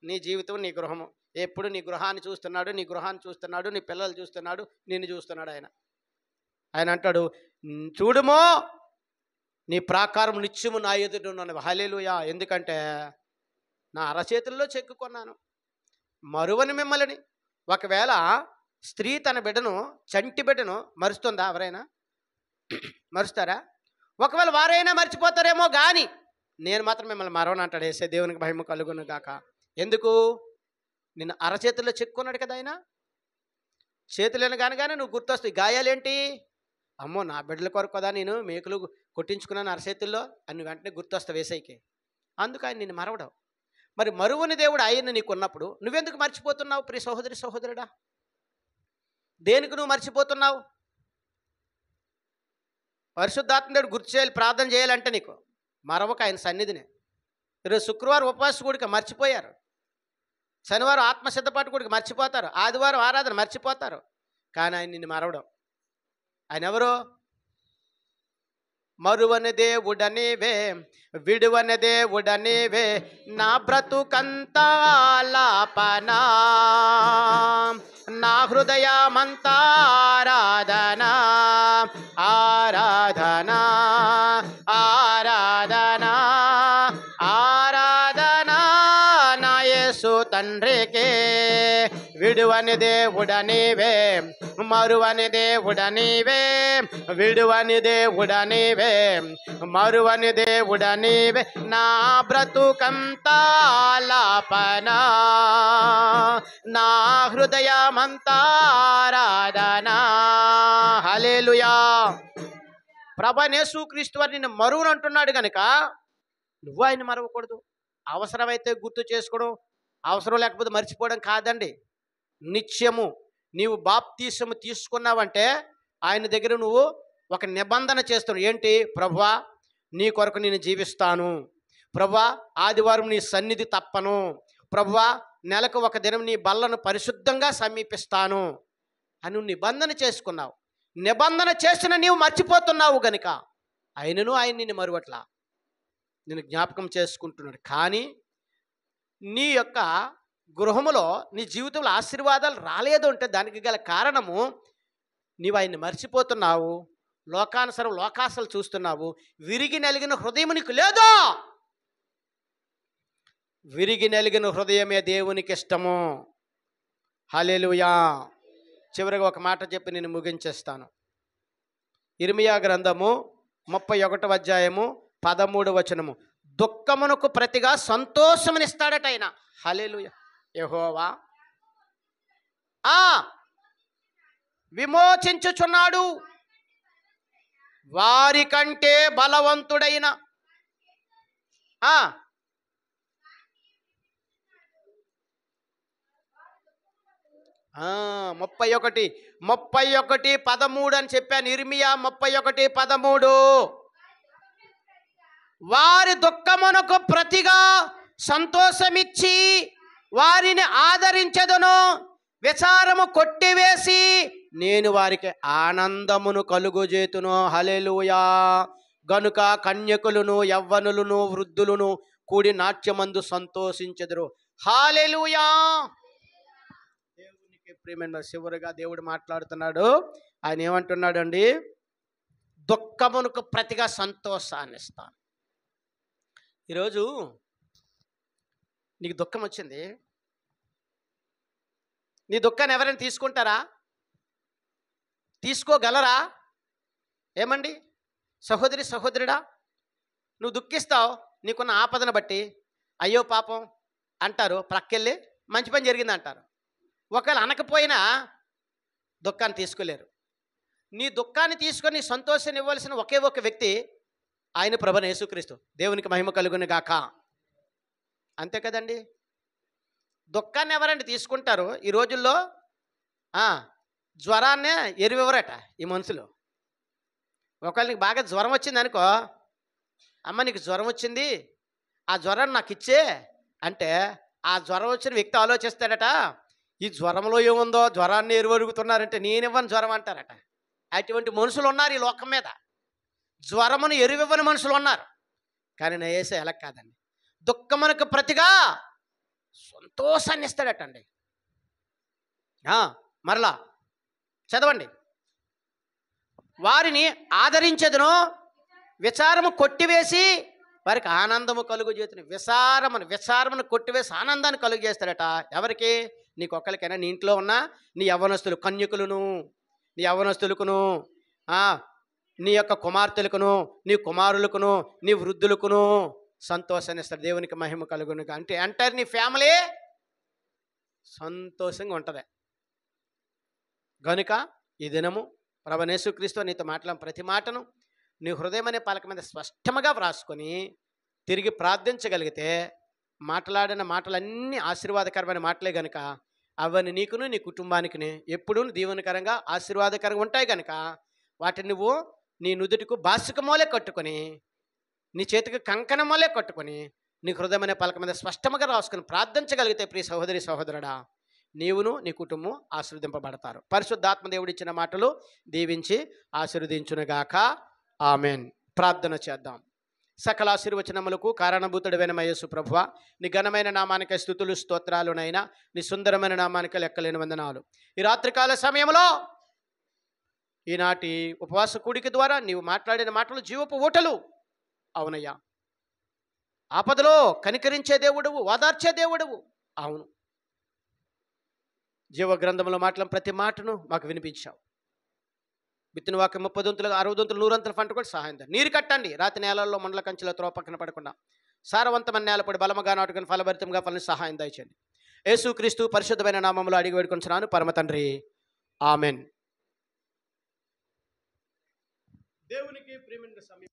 నీ జీవితం, నీ గృహము. ఎప్పుడు నీ గృహాన్ని చూస్తున్నాడు, నీ గృహాన్ని చూస్తున్నాడు, నీ పిల్లలు చూస్తున్నాడు, నిన్ను చూస్తున్నాడు ఆయన. ఆయన అంటాడు, చూడుమో, నీ ప్రాకారం నిత్యము నా ఎదుట ఉన్నాను. హల్లెలూయా. ఎందుకంటే నా అరచేతుల్లో చెక్కుకున్నాను, మరువని మిమ్మల్ని. ఒకవేళ స్త్రీ తన బిడ్డను, చంటి బిడ్డను మరుస్తుందా? ఎవరైనా మరుస్తారా? ఒకవేళ వారైనా మర్చిపోతారేమో కానీ నేను మాత్రం మిమ్మల్ని మరవను అంటాడు యేసయ్య. దేవునికి మహిమ కలుగును గాక. ఎందుకు? నిన్ను అరచేతుల్లో చెక్కున్నాడు కదా ఆయన. చేతులను కానగానే నువ్వు గుర్తొస్తాయి. గాయాలేంటి? అమ్మో, నా బిడ్డల కొరకు కదా నేను మేకులు కొట్టించుకున్నాను అరచేతుల్లో అని వెంటనే గుర్తొస్తావు యేసయ్యకి. అందుకు ఆయన నిన్ను మరవడం. మరి మరువని దేవుడు ఆయన నీకున్నప్పుడు నువ్వెందుకు మర్చిపోతున్నావు? ప్రియ సహోదరి సహోదరుడా, దేనికి నువ్వు మర్చిపోతున్నావు? పరిశుద్ధాత్మ దేవుడు గుర్తు చేయాలి, ప్రార్థన చేయాలంటే నీకు మరొక ఆయన సన్నిధిని. ఈరోజు శుక్రవారం ఉపవాస కూడిక మర్చిపోయారు, శనివారం ఆత్మ సిద్ధపాటు కూడిక మర్చిపోతారు, ఆదివారం ఆరాధన మర్చిపోతారు. కానీ ఆయన నిన్ను మరవడం. ఆయన ఎవరు? మరువని దేవుడనివే, విడువని దేవుడనివే, నా బ్రతుకంతా లాపనా, నా హృదయమంతా ఆరాధన, ఆరాధన, ఆరాధన, ఆరాధన నా యేసు తండ్రికే. విడువని దేవుడనివే, మరువని దేవుడనివే, విడువని దేవుడనివే, మరువని దేవుడనివే, నా బ్రతుకంతా లాపనా, నా హృదయమంతా ఆరాధన. హల్లెలూయా. ప్రభువైన యేసుక్రీస్తు వారు నిన్ను మరువను అంటున్నాడు కనుక నువ్వు ఆయన మరవకూడదు. అవసరమైతే గుర్తు చేసుకోవడం, అవసరం లేకపోతే మర్చిపోవడం కాదండి. నిత్యము నీవు బాప్తీసము తీసుకున్నావంటే ఆయన దగ్గర నువ్వు ఒక నిబంధన చేస్తున్నావు. ఏంటి? ప్రభువా, నీ కొరకు నేను జీవిస్తాను. ప్రభువా, ఆదివారం నీ సన్నిధి తప్పను. ప్రభువా, నెలకు ఒక దినం నీ బల్లను పరిశుద్ధంగా సమీపిస్తాను అని నువ్వు నిబంధన చేసుకున్నావు. నిబంధన చేసిన నీవు మర్చిపోతున్నావు గనుక ఆయనను ఆయన నిన్ను మరువట్లా, నేను జ్ఞాపకం చేసుకుంటున్నాడు. కానీ నీ యొక్క గృహములో నీ జీవితంలో ఆశీర్వాదాలు రాలేదు అంటే దానికి గల కారణము నీవు ఆయన్ని మర్చిపోతున్నావు, లోకానుసరం లోకాసలు చూస్తున్నావు. విరిగి నలిగిన హృదయం నీకు లేదు. విరిగి నలిగిన హృదయమే దేవునికి ఇష్టము. హల్లెలూయా. చివరిగా ఒక మాట చెప్పి నేను ముగించేస్తాను. ఇర్మియా గ్రంథము 31 13వ వచనము. దుఃఖమునకు ప్రతిగా సంతోషమునిస్తాడట ఆయన. హల్లెలూయా. యెహోవా విమోచించుచున్నాడు, వారికంటే బలవంతుడైన 31:13 అని చెప్పాను. ఇర్మియా 31:13. వారి దుఃఖమునకు ప్రతిగా సంతోషమిచ్చి వారిని ఆదరించెదను, విచారము కొట్టివేసి నేను వారికి ఆనందమును కలుగుజేతును. హల్లెలూయా. గనుక కన్యకులను, యవ్వనులను, వృద్ధులను కూడి నాట్యమందు సంతోషించెదరు. హల్లెలూయా. దేవునికి ప్రియమైన చివరిగా దేవుడు మాట్లాడుతున్నాడు. ఆయన ఏమంటున్నాడు అండి? దుఃఖమునకు ప్రతిగా సంతోషాన్ని ఇస్తాను. ఈరోజు నీకు దుఃఖం వచ్చింది, నీ దుఃఖాన్ని ఎవరైనా తీసుకుంటారా? తీసుకోగలరా? ఏమండి సహోదరి సహోదరుడా, నువ్వు దుఃఖిస్తావు నీకున్న ఆపదను బట్టి. అయ్యో పాపం అంటారు, ప్రక్కెళ్ళి మంచి పని జరిగింది అంటారు. ఒకవేళ అనకపోయినా దుఃఖాన్ని తీసుకోలేరు. నీ దుఃఖాన్ని తీసుకొని నీ సంతోషాన్ని ఇవ్వాల్సిన ఒకే ఒక వ్యక్తి ఆయన ప్రభువైన యేసుక్రీస్తు. దేవునికి మహిమ కలుగును గాక. అంతే కదండి. దుఃఖాన్ని ఎవరండి తీసుకుంటారు ఈ రోజుల్లో? జ్వరాన్నే ఎరువివ్వరట ఈ మనుషులు. ఒకవేళ నీకు బాగా జ్వరం వచ్చింది అనుకో, అమ్మ నీకు జ్వరం వచ్చింది, ఆ జ్వరాన్ని నాకు ఇచ్చే అంటే ఆ జ్వరం వచ్చిన వ్యక్తి ఆలోచిస్తాడట, ఈ జ్వరంలో ఏముందో, జ్వరాన్ని ఎరువరుగుతున్నారంటే నేనివ్వను జ్వరం అంటారట. అటువంటి మనుషులు ఉన్నారు ఈ లోకం మీద. జ్వరమును ఎరువివ్వని మనుషులు ఉన్నారు. కానీ నా యేసు ఎలా కాదండి, దుఃఖమునకు ప్రతిగా సంతోషాన్ని ఇస్తాడటండి. మరలా చదవండి. వారిని ఆదరించెదను, విచారము కొట్టివేసి వారికి ఆనందము కలుగు చేతును. విచారమును కొట్టివేసి ఆనందాన్ని కలుగు చేస్తాడట. ఎవరికి? నీకు ఒక్కరికైనా, నీ ఇంట్లో ఉన్న నీ యవ్వనస్తులు, కన్యకులను, నీ యవ్వనస్తులకును, నీ యొక్క కుమార్తెలకును, నీ కుమారులకును, నీ వృద్ధులకును సంతోషాన్ని ఇస్తాడు. దేవునికి మహిమ కలుగును. అంటే అంటారు నీ ఫ్యామిలీ సంతోషంగా ఉంటుంది. కనుక ఈ దినము ప్రభువైన యేసుక్రీస్తు నీతో మాట్లాడిన ప్రతి మాటను నీ హృదయం అనే పలక మీద స్పష్టంగా వ్రాసుకొని తిరిగి ప్రార్థించగలిగితే, మాట్లాడిన మాటలన్నీ ఆశీర్వాదకరమైన మాటలే కనుక అవన్నీ నీకును నీ కుటుంబానికి ఎప్పుడూ దీవెనకరంగా ఆశీర్వాదకరంగా ఉంటాయి. కనుక వాటిని నువ్వు నీ నుదుటికు బాసికమోలే కట్టుకొని, నీ చేతికి కంకణమోలే కట్టుకొని, నీ హృదయం అనే పలక మీద స్పష్టంగా రాసుకొని ప్రార్థించగలిగితే ప్రియ సహోదరి సహోదరుడా, నీవును నీ కుటుంబం ఆశీర్వదింపబడతారు. పరిశుద్ధాత్మ దేవుడు ఇచ్చిన మాటలు దీవించి ఆశీర్వదించునుగాక. ఆమెన్. ప్రార్థన చేద్దాం. సకల ఆశీర్వచనములకు కారణభూతుడైన మా యేసు ప్రభువ, నీ ఘనమైన నామానికి స్తుతులు స్తోత్రాలునైనా, నీ సుందరమైన నామానికి లెక్కలేని వందనాలు. ఈ రాత్రికాల సమయంలో ఈనాటి ఉపవాస కూడిక ద్వారా నీవు మాట్లాడిన మాటలు జీవపు ఊటలు. అవునయ్యా, ఆపదలో కనికరించే దేవుడవు, ఓదార్చే దేవుడవు. అవును, జీవ గ్రంథంలో మాటలను ప్రతి మాటను మాకు వినిపించావు. విత్తిన వాక్యం 30 దొంతులు, 60 దొంతులు, 100 అంతలు పంట కూడా సహాయం. నీరు కట్టండి, రాతి నేలల్లో మండల కంచెల త్రోవ పక్కన పడకుండా సారవంతమైన నేలపడి బలముగా నాటుకుని ఫలభరితంగా ఫలని సహాయం దయచేయండి. యేసుక్రీస్తు పరిశుద్ధమైన నామములో అడిగి వేడుకొంచున్నాను పరమ తండ్రి. ఆమెన్. దేవునికి ప్రియమైన సమయం.